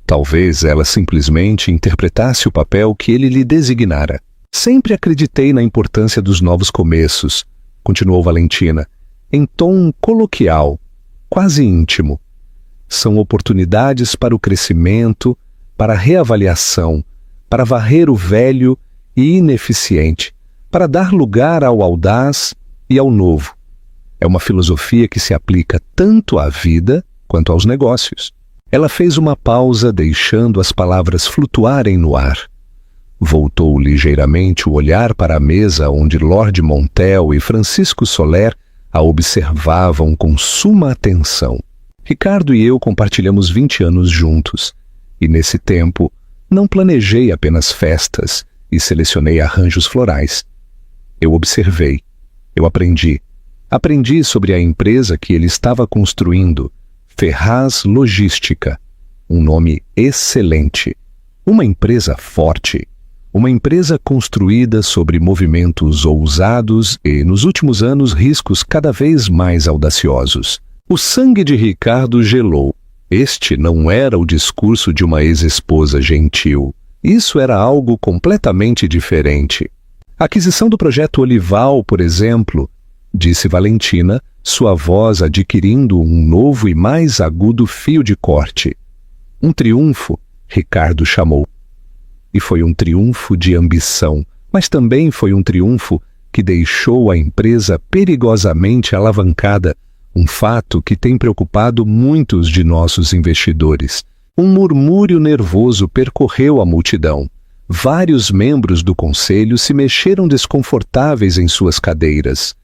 Talvez ela simplesmente interpretasse o papel que ele lhe designara. "Sempre acreditei na importância dos novos começos", continuou Valentina, em tom coloquial, quase íntimo. "São oportunidades para o crescimento, para a reavaliação, para varrer o velho e ineficiente, para dar lugar ao audaz e ao novo. É uma filosofia que se aplica tanto à vida quanto aos negócios." Ela fez uma pausa, deixando as palavras flutuarem no ar. Voltou ligeiramente o olhar para a mesa onde Lord Montel e Francisco Soler a observavam com suma atenção. "Ricardo e eu compartilhamos 20 anos juntos, e nesse tempo não planejei apenas festas e selecionei arranjos florais. Eu observei, eu aprendi. Aprendi sobre a empresa que ele estava construindo, Ferraz Logística, um nome excelente, uma empresa forte, uma empresa construída sobre movimentos ousados e, nos últimos anos, riscos cada vez mais audaciosos." O sangue de Ricardo gelou. Este não era o discurso de uma ex-esposa gentil. Isso era algo completamente diferente. "A aquisição do projeto Olival, por exemplo", disse Valentina, sua voz adquirindo um novo e mais agudo fio de corte. "Um triunfo", Ricardo chamou. E foi um triunfo de ambição, mas também foi um triunfo que deixou a empresa perigosamente alavancada, um fato que tem preocupado muitos de nossos investidores. Um murmúrio nervoso percorreu a multidão. Vários membros do conselho se mexeram desconfortáveis em suas cadeiras.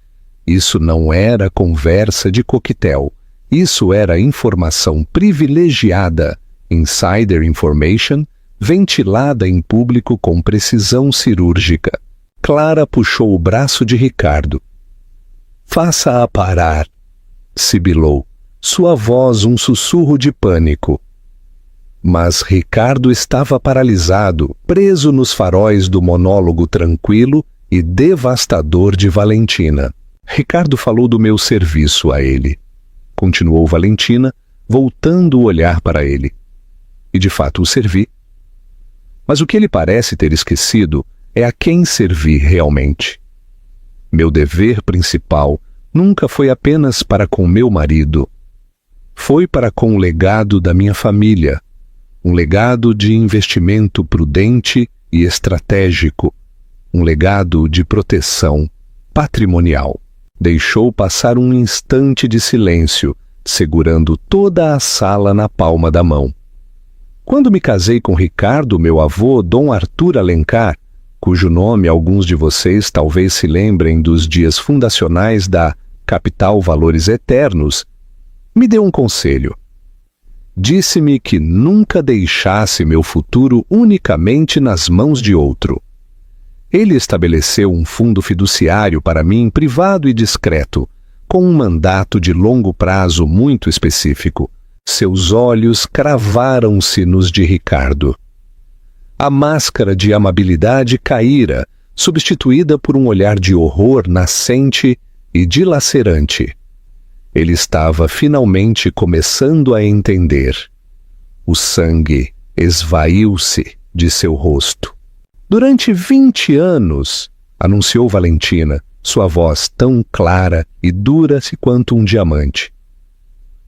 Isso não era conversa de coquetel. Isso era informação privilegiada, insider information, ventilada em público com precisão cirúrgica. Clara puxou o braço de Ricardo. "Faça-a parar", sibilou, sua voz um sussurro de pânico. Mas Ricardo estava paralisado, preso nos faróis do monólogo tranquilo e devastador de Valentina. "Ricardo falou do meu serviço a ele", continuou Valentina, voltando o olhar para ele. "E de fato o servi. Mas o que ele parece ter esquecido é a quem servi realmente. Meu dever principal nunca foi apenas para com meu marido. Foi para com o legado da minha família, um legado de investimento prudente e estratégico, um legado de proteção patrimonial." Deixou passar um instante de silêncio, segurando toda a sala na palma da mão. "Quando me casei com Ricardo, meu avô, Dom Arthur Alencar, cujo nome alguns de vocês talvez se lembrem dos dias fundacionais da Capital Valores Eternos, me deu um conselho. Disse-me que nunca deixasse meu futuro unicamente nas mãos de outro. Ele estabeleceu um fundo fiduciário para mim privado e discreto, com um mandato de longo prazo muito específico. Seus olhos cravaram-se nos de Ricardo. A máscara de amabilidade caíra, substituída por um olhar de horror nascente e dilacerante. Ele estava finalmente começando a entender. O sangue esvaiu-se de seu rosto. "Durante 20 anos", anunciou Valentina, sua voz tão clara e dura quanto um diamante.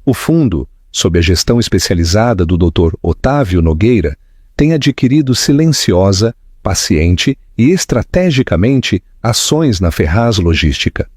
O fundo, sob a gestão especializada do Dr. Otávio Nogueira, tem adquirido silenciosa, paciente e estrategicamente ações na Ferraz Logística.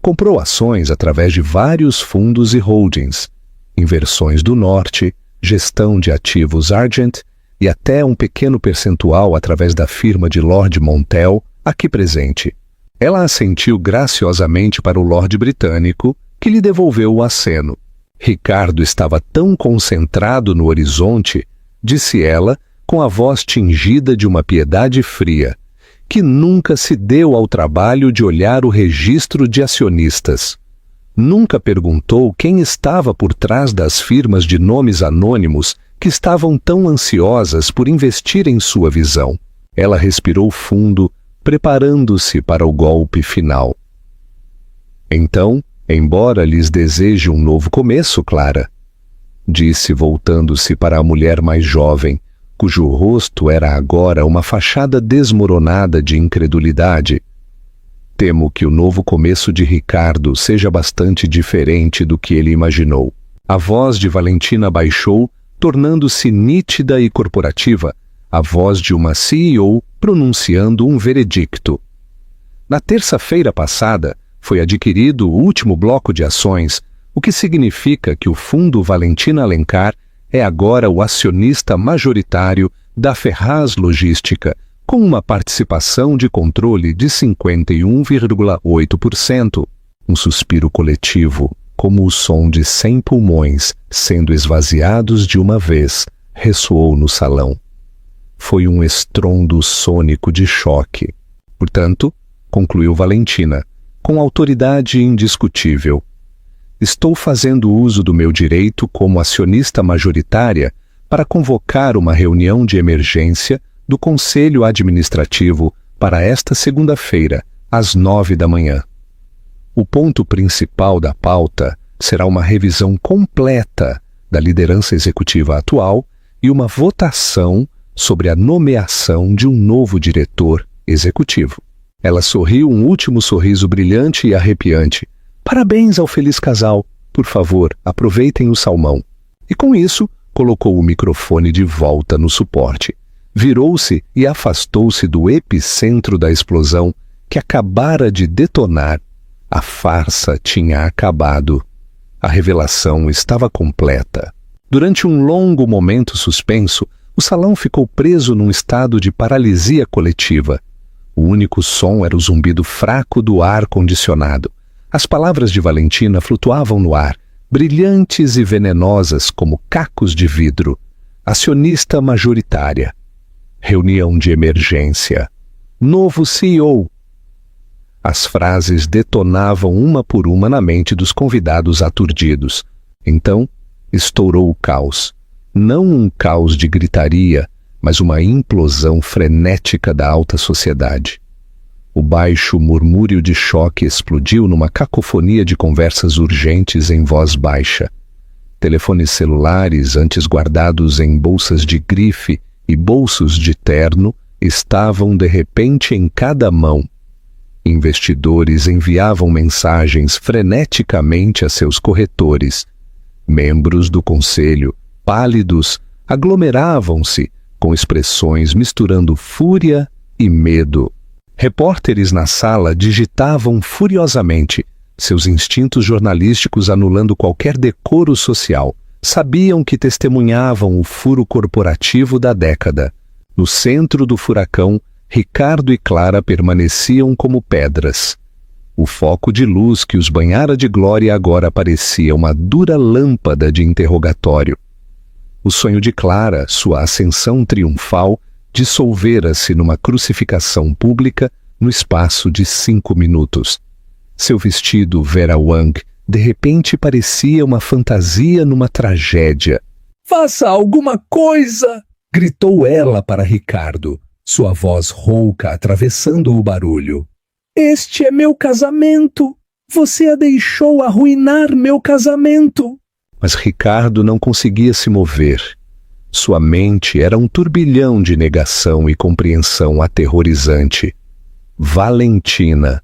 Comprou ações através de vários fundos e holdings, Inversões do Norte, Gestão de Ativos Argent e até um pequeno percentual através da firma de Lord Montel, aqui presente. Ela assentiu graciosamente para o Lorde britânico, que lhe devolveu o aceno. Ricardo estava tão concentrado no horizonte, disse ela, com a voz tingida de uma piedade fria, que nunca se deu ao trabalho de olhar o registro de acionistas. Nunca perguntou quem estava por trás das firmas de nomes anônimos que estavam tão ansiosas por investir em sua visão. Ela respirou fundo, preparando-se para o golpe final. Então, embora lhes deseje um novo começo, Clara, disse voltando-se para a mulher mais jovem, cujo rosto era agora uma fachada desmoronada de incredulidade. Temo que o novo começo de Ricardo seja bastante diferente do que ele imaginou. A voz de Valentina baixou, tornando-se nítida e corporativa, a voz de uma CEO pronunciando um veredicto. Na terça-feira passada, foi adquirido o último bloco de ações, o que significa que o Fundo Valentina Alencar é agora o acionista majoritário da Ferraz Logística, com uma participação de controle de 51,8%. Um suspiro coletivo, como o som de 100 pulmões sendo esvaziados de uma vez, ressoou no salão. Foi um estrondo sônico de choque. Portanto, concluiu Valentina, com autoridade indiscutível, estou fazendo uso do meu direito como acionista majoritária para convocar uma reunião de emergência do Conselho Administrativo para esta segunda-feira, às 9 da manhã. O ponto principal da pauta será uma revisão completa da liderança executiva atual e uma votação sobre a nomeação de um novo diretor executivo. Ela sorriu um último sorriso brilhante e arrepiante. Parabéns ao feliz casal. Por favor, aproveitem o salmão. E com isso, colocou o microfone de volta no suporte. Virou-se e afastou-se do epicentro da explosão que acabara de detonar. A farsa tinha acabado. A revelação estava completa. Durante um longo momento suspenso, o salão ficou preso num estado de paralisia coletiva. O único som era o zumbido fraco do ar-condicionado. As palavras de Valentina flutuavam no ar, brilhantes e venenosas como cacos de vidro. Acionista majoritária. Reunião de emergência. Novo CEO. As frases detonavam uma por uma na mente dos convidados aturdidos. Então, estourou o caos. Não um caos de gritaria, mas uma implosão frenética da alta sociedade. O baixo murmúrio de choque explodiu numa cacofonia de conversas urgentes em voz baixa. Telefones celulares, antes guardados em bolsas de grife e bolsos de terno, estavam de repente em cada mão. Investidores enviavam mensagens freneticamente a seus corretores. Membros do conselho, pálidos, aglomeravam-se, com expressões misturando fúria e medo. Repórteres na sala digitavam furiosamente, seus instintos jornalísticos anulando qualquer decoro social. Sabiam que testemunhavam o furo corporativo da década. No centro do furacão, Ricardo e Clara permaneciam como pedras. O foco de luz que os banhara de glória agora parecia uma dura lâmpada de interrogatório. O sonho de Clara, sua ascensão triunfal, dissolvera-se numa crucificação pública no espaço de 5 minutos. Seu vestido Vera Wang, de repente, parecia uma fantasia numa tragédia. Faça alguma coisa! Gritou ela para Ricardo, sua voz rouca atravessando o barulho. Este é meu casamento! Você a deixou arruinar meu casamento! Mas Ricardo não conseguia se mover. Sua mente era um turbilhão de negação e compreensão aterrorizante. Valentina.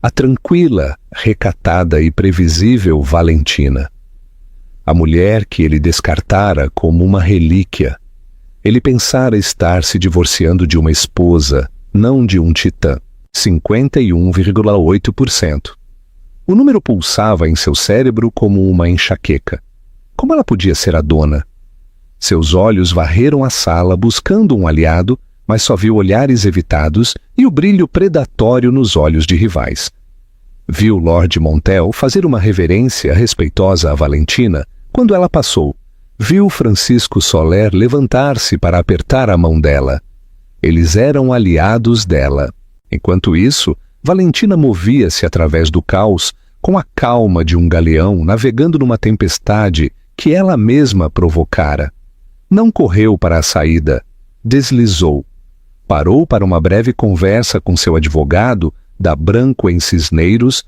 A tranquila, recatada e previsível Valentina. A mulher que ele descartara como uma relíquia. Ele pensara estar se divorciando de uma esposa, não de um titã. 51,8%. O número pulsava em seu cérebro como uma enxaqueca. Como ela podia ser a dona? Seus olhos varreram a sala buscando um aliado, mas só viu olhares evitados e o brilho predatório nos olhos de rivais. Viu Lord Montel fazer uma reverência respeitosa a Valentina quando ela passou. Viu Francisco Soler levantar-se para apertar a mão dela. Eles eram aliados dela. Enquanto isso, Valentina movia-se através do caos com a calma de um galeão navegando numa tempestade que ela mesma provocara. Não correu para a saída, deslizou. Parou para uma breve conversa com seu advogado, da Branco em Cisneiros,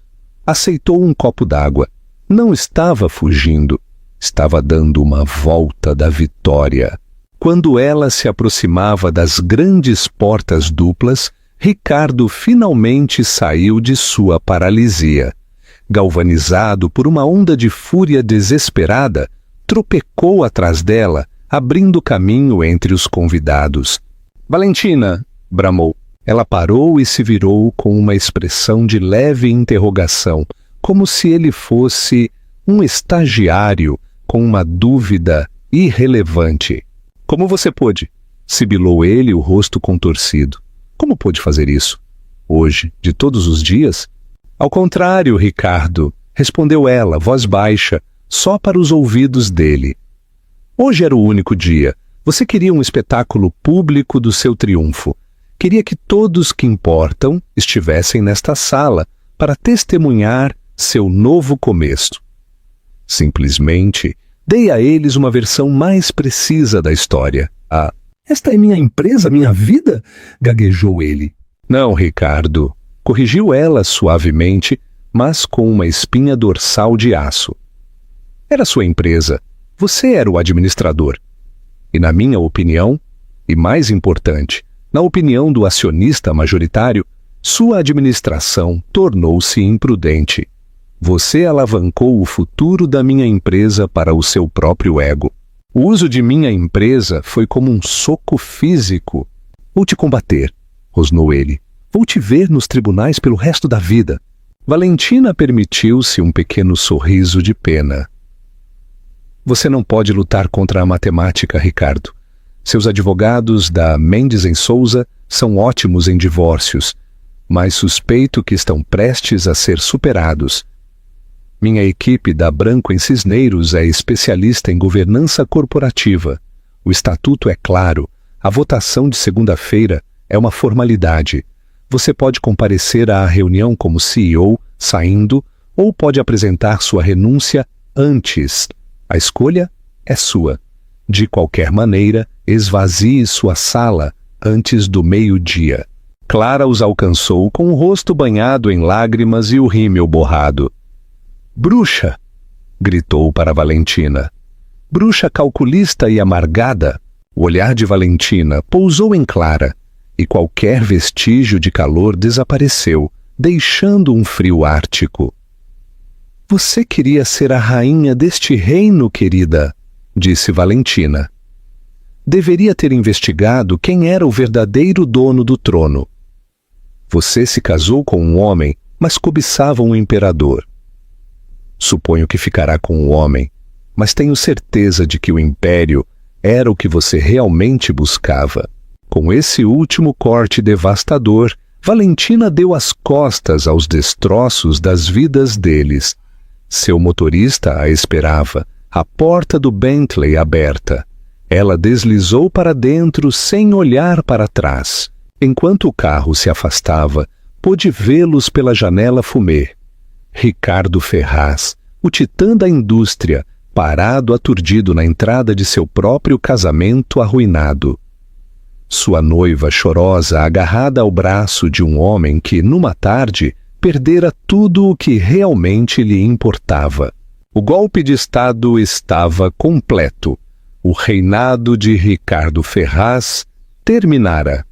aceitou um copo d'água. Não estava fugindo, estava dando uma volta da vitória. Quando ela se aproximava das grandes portas duplas, Ricardo finalmente saiu de sua paralisia. Galvanizado por uma onda de fúria desesperada, tropecou atrás dela, abrindo caminho entre os convidados. "Valentina!" bramou. Ela parou e se virou com uma expressão de leve interrogação, como se ele fosse um estagiário com uma dúvida irrelevante. "Como você pôde?" sibilou ele, o rosto contorcido. "Como pôde fazer isso? Hoje, de todos os dias?" "Ao contrário, Ricardo", respondeu ela, voz baixa, só para os ouvidos dele. "Hoje era o único dia. Você queria um espetáculo público do seu triunfo. Queria que todos que importam estivessem nesta sala para testemunhar seu novo começo. Simplesmente dei a eles uma versão mais precisa da história. Esta é minha empresa, minha vida?" gaguejou ele. "Não, Ricardo", corrigiu ela suavemente, mas com uma espinha dorsal de aço. "Era sua empresa. Você era o administrador. E na minha opinião, e mais importante, na opinião do acionista majoritário, sua administração tornou-se imprudente. Você alavancou o futuro da minha empresa para o seu próprio ego. O uso de minha empresa foi como um soco físico." "Vou te combater", rosnou ele. "Vou te ver nos tribunais pelo resto da vida." Valentina permitiu-se um pequeno sorriso de pena. "Você não pode lutar contra a matemática, Ricardo. Seus advogados da Mendes em Souza são ótimos em divórcios, mas suspeito que estão prestes a ser superados. Minha equipe da Branco em Cisneiros é especialista em governança corporativa. O estatuto é claro. A votação de segunda-feira é uma formalidade. Você pode comparecer à reunião como CEO, saindo, ou pode apresentar sua renúncia antes. A escolha é sua. De qualquer maneira, esvazie sua sala antes do meio-dia." Clara os alcançou com o rosto banhado em lágrimas e o rímel borrado. "Bruxa!" gritou para Valentina. Bruxa calculista e amargada. O olhar de Valentina pousou em Clara, e qualquer vestígio de calor desapareceu, deixando um frio ártico. "Você queria ser a rainha deste reino, querida", disse Valentina. "Deveria ter investigado quem era o verdadeiro dono do trono. Você se casou com um homem, mas cobiçava um imperador. Suponho que ficará com o homem, mas tenho certeza de que o império era o que você realmente buscava." Com esse último corte devastador, Valentina deu as costas aos destroços das vidas deles. Seu motorista a esperava, a porta do Bentley aberta. Ela deslizou para dentro sem olhar para trás. Enquanto o carro se afastava, pôde vê-los pela janela fumê. Ricardo Ferraz, o titã da indústria, parado aturdido na entrada de seu próprio casamento arruinado. Sua noiva chorosa agarrada ao braço de um homem que, numa tarde, perdera tudo o que realmente lhe importava. O golpe de Estado estava completo. O reinado de Ricardo Ferraz terminara.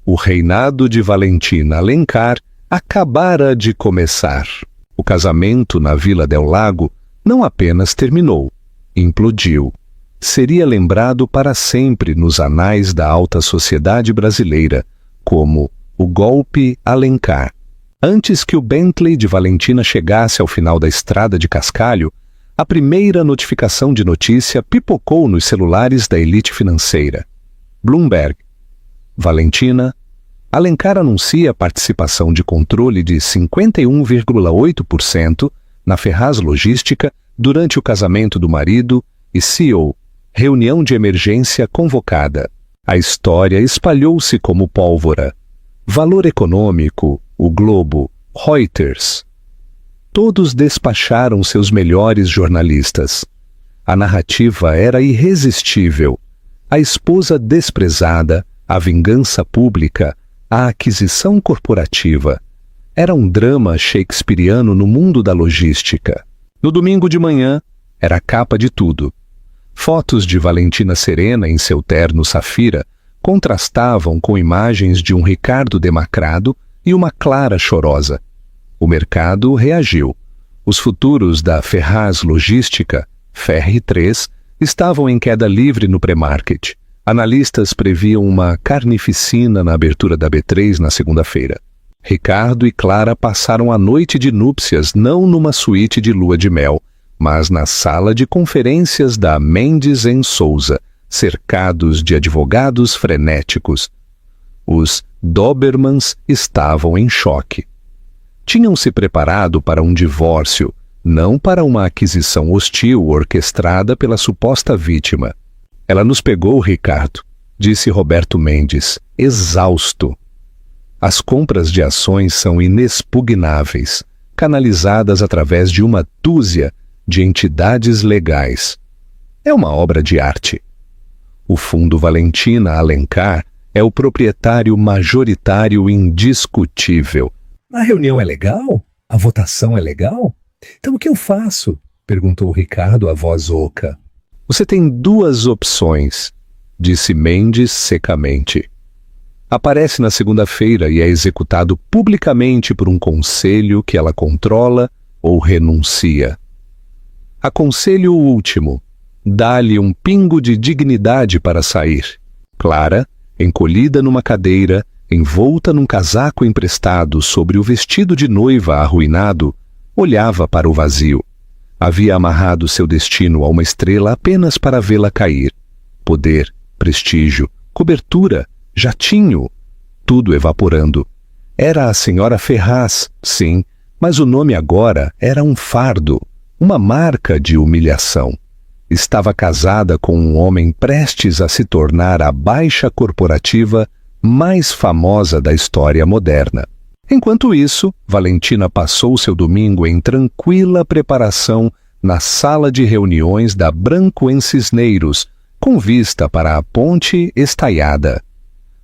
O reinado de Valentina Alencar acabara de começar. O casamento na Vila del Lago não apenas terminou, implodiu. Seria lembrado para sempre nos anais da alta sociedade brasileira como o golpe Alencar. Antes que o Bentley de Valentina chegasse ao final da estrada de Cascalho, a primeira notificação de notícia pipocou nos celulares da elite financeira. Bloomberg. Valentina. Alencar anuncia a participação de controle de 51,8% na Ferraz Logística durante o casamento do marido e CEO. Reunião de emergência convocada. A história espalhou-se como pólvora. Valor Econômico, O Globo, Reuters. Todos despacharam seus melhores jornalistas. A narrativa era irresistível. A esposa desprezada, a vingança pública, a aquisição corporativa. Era um drama shakespeariano no mundo da logística. No domingo de manhã, era a capa de tudo. Fotos de Valentina serena em seu terno safira contrastavam com imagens de um Ricardo demacrado e uma Clara chorosa. O mercado reagiu. Os futuros da Ferraz Logística, FR3, estavam em queda livre no pré-market. Analistas previam uma carnificina na abertura da B3 na segunda-feira. Ricardo e Clara passaram a noite de núpcias não numa suíte de lua de mel, mas na sala de conferências da Mendes & Souza, cercados de advogados frenéticos. Os Dobermans estavam em choque. Tinham se preparado para um divórcio, não para uma aquisição hostil orquestrada pela suposta vítima. Ela nos pegou, Ricardo, disse Roberto Mendes, exausto. As compras de ações são inexpugnáveis, canalizadas através de uma dúzia de entidades legais. É uma obra de arte. O Fundo Valentina Alencar é o proprietário majoritário indiscutível. A reunião é legal? A votação é legal? Então o que eu faço? Perguntou Ricardo a voz oca. Você tem duas opções, disse Mendes secamente. Aparece na segunda-feira e é executado publicamente por um conselho que ela controla ou renuncia. Aconselho o último. Dá-lhe um pingo de dignidade para sair. Clara, encolhida numa cadeira, envolta num casaco emprestado sobre o vestido de noiva arruinado, olhava para o vazio. Havia amarrado seu destino a uma estrela apenas para vê-la cair. Poder, prestígio, cobertura, jatinho, tudo evaporando. Era a senhora Ferraz, sim, mas o nome agora era um fardo, uma marca de humilhação. Estava casada com um homem prestes a se tornar a baixa corporativa mais famosa da história moderna. Enquanto isso, Valentina passou seu domingo em tranquila preparação na sala de reuniões da Branco em Cisneiros, com vista para a ponte estaiada.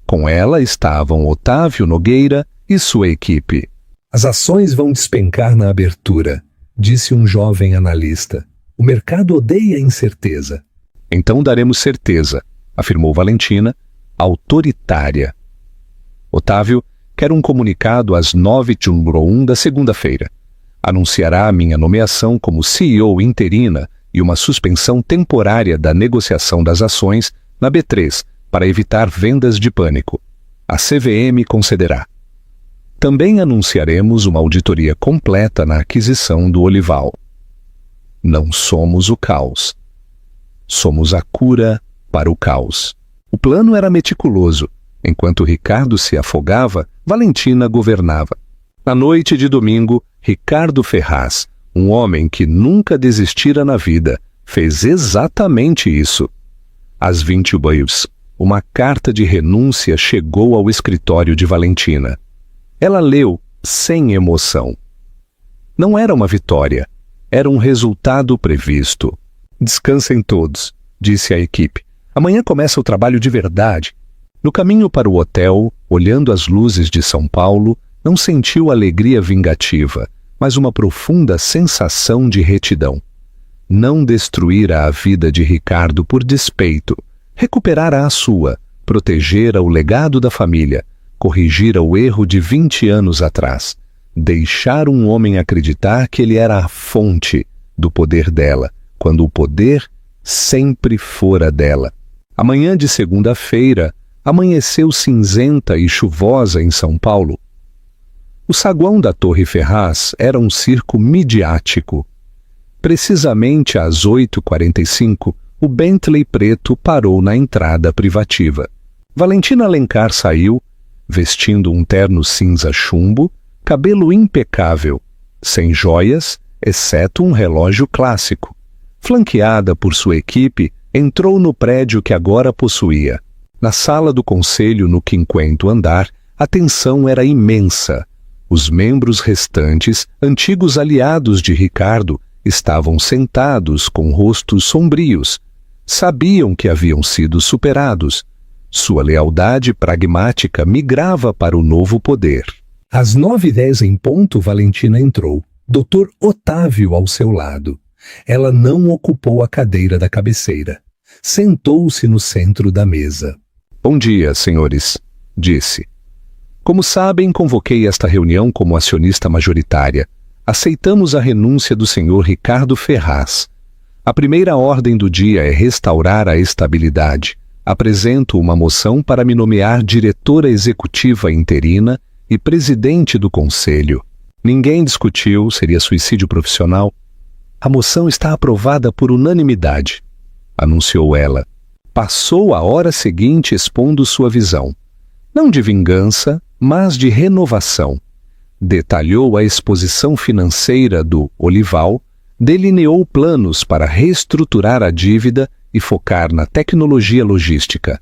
Com ela estavam Otávio Nogueira e sua equipe. As ações vão despencar na abertura, disse um jovem analista. O mercado odeia a incerteza. Então daremos certeza, afirmou Valentina, autoritária. Otávio quer um comunicado às 9h01 da segunda-feira. Anunciará a minha nomeação como CEO interina e uma suspensão temporária da negociação das ações na B3 para evitar vendas de pânico. A CVM concederá. Também anunciaremos uma auditoria completa na aquisição do Olival. Não somos o caos. Somos a cura para o caos. O plano era meticuloso. Enquanto Ricardo se afogava, Valentina governava. Na noite de domingo, Ricardo Ferraz, um homem que nunca desistira na vida, fez exatamente isso. Às 20h, uma carta de renúncia chegou ao escritório de Valentina. Ela leu sem emoção. Não era uma vitória, era um resultado previsto. Descansem todos, disse a equipe. Amanhã começa o trabalho de verdade. No caminho para o hotel, olhando as luzes de São Paulo, não sentiu alegria vingativa, mas uma profunda sensação de retidão. Não destruíra a vida de Ricardo por despeito, recuperara a sua, protegera o legado da família, corrigira o erro de 20 anos atrás. deixar um homem acreditar que ele era a fonte do poder dela, quando o poder sempre fora dela. A manhã de segunda-feira amanheceu cinzenta e chuvosa em São Paulo. O saguão da Torre Ferraz era um circo midiático. Precisamente às 8h45, o Bentley preto parou na entrada privativa. Valentina Alencar saiu, vestindo um terno cinza chumbo, cabelo impecável, sem joias, exceto um relógio clássico. Flanqueada por sua equipe, entrou no prédio que agora possuía. Na sala do conselho, no 50º andar, a tensão era imensa. Os membros restantes, antigos aliados de Ricardo, estavam sentados com rostos sombrios. Sabiam que haviam sido superados. Sua lealdade pragmática migrava para o novo poder. Às 9h10 em ponto, Valentina entrou. Dr. Otávio ao seu lado. Ela não ocupou a cadeira da cabeceira. Sentou-se no centro da mesa. Bom dia, senhores, disse. Como sabem, convoquei esta reunião como acionista majoritária. Aceitamos a renúncia do senhor Ricardo Ferraz. A primeira ordem do dia é restaurar a estabilidade. Apresento uma moção para me nomear diretora executiva interina e presidente do conselho. Ninguém discutiu, seria suicídio profissional. A moção está aprovada por unanimidade, anunciou ela. Passou a hora seguinte expondo sua visão. Não de vingança, mas de renovação. Detalhou a exposição financeira do Olival, delineou planos para reestruturar a dívida e focar na tecnologia logística.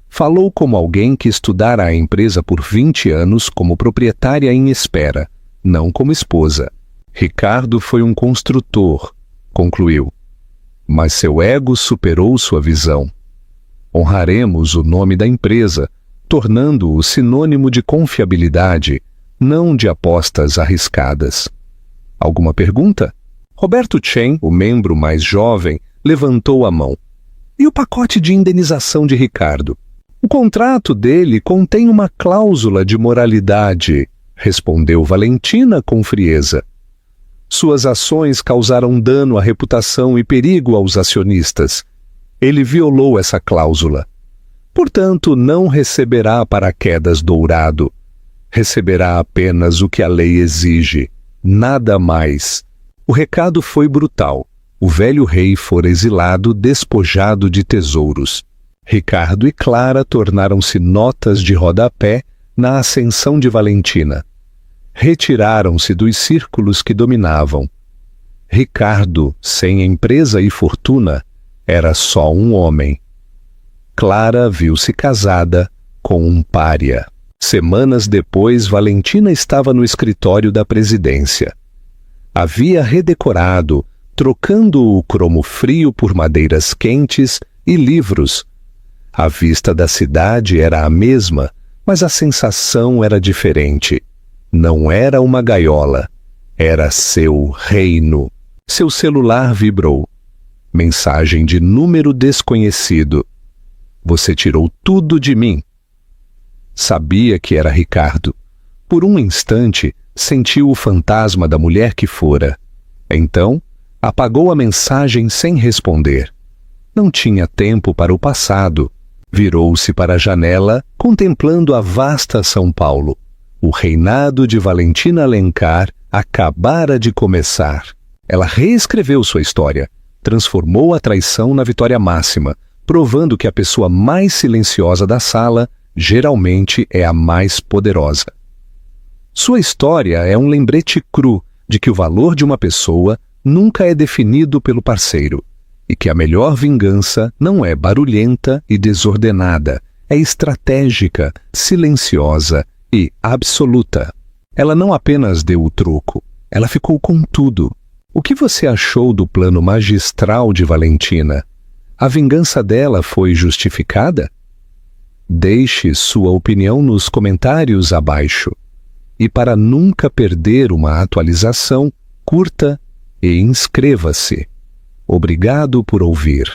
Falou como alguém que estudara a empresa por 20 anos como proprietária em espera, não como esposa. Ricardo foi um construtor, concluiu. Mas seu ego superou sua visão. Honraremos o nome da empresa, tornando-o sinônimo de confiabilidade, não de apostas arriscadas. Alguma pergunta? Roberto Chen, o membro mais jovem, levantou a mão. E o pacote de indenização de Ricardo? O contrato dele contém uma cláusula de moralidade, respondeu Valentina com frieza. Suas ações causaram dano à reputação e perigo aos acionistas. Ele violou essa cláusula. Portanto, não receberá paraquedas dourado. Receberá apenas o que a lei exige, nada mais. O recado foi brutal. O velho rei fora exilado, despojado de tesouros. Ricardo e Clara tornaram-se notas de rodapé na ascensão de Valentina. Retiraram-se dos círculos que dominavam. Ricardo, sem empresa e fortuna, era só um homem. Clara viu-se casada com um pária. Semanas depois, Valentina estava no escritório da presidência. Havia redecorado, trocando o cromo frio por madeiras quentes e livros. A vista da cidade era a mesma, mas a sensação era diferente. Não era uma gaiola, era seu reino. Seu celular vibrou. Mensagem de número desconhecido. Você tirou tudo de mim. Sabia que era Ricardo. Por um instante, sentiu o fantasma da mulher que fora. Então, apagou a mensagem sem responder. Não tinha tempo para o passado. Virou-se para a janela, contemplando a vasta São Paulo. O reinado de Valentina Alencar acabara de começar. Ela reescreveu sua história, transformou a traição na vitória máxima, provando que a pessoa mais silenciosa da sala geralmente é a mais poderosa. Sua história é um lembrete cru de que o valor de uma pessoa nunca é definido pelo parceiro, e que a melhor vingança não é barulhenta e desordenada, é estratégica, silenciosa e absoluta. Ela não apenas deu o troco, ela ficou com tudo. O que você achou do plano magistral de Valentina? A vingança dela foi justificada? Deixe sua opinião nos comentários abaixo. E para nunca perder uma atualização, curta e inscreva-se. Obrigado por ouvir.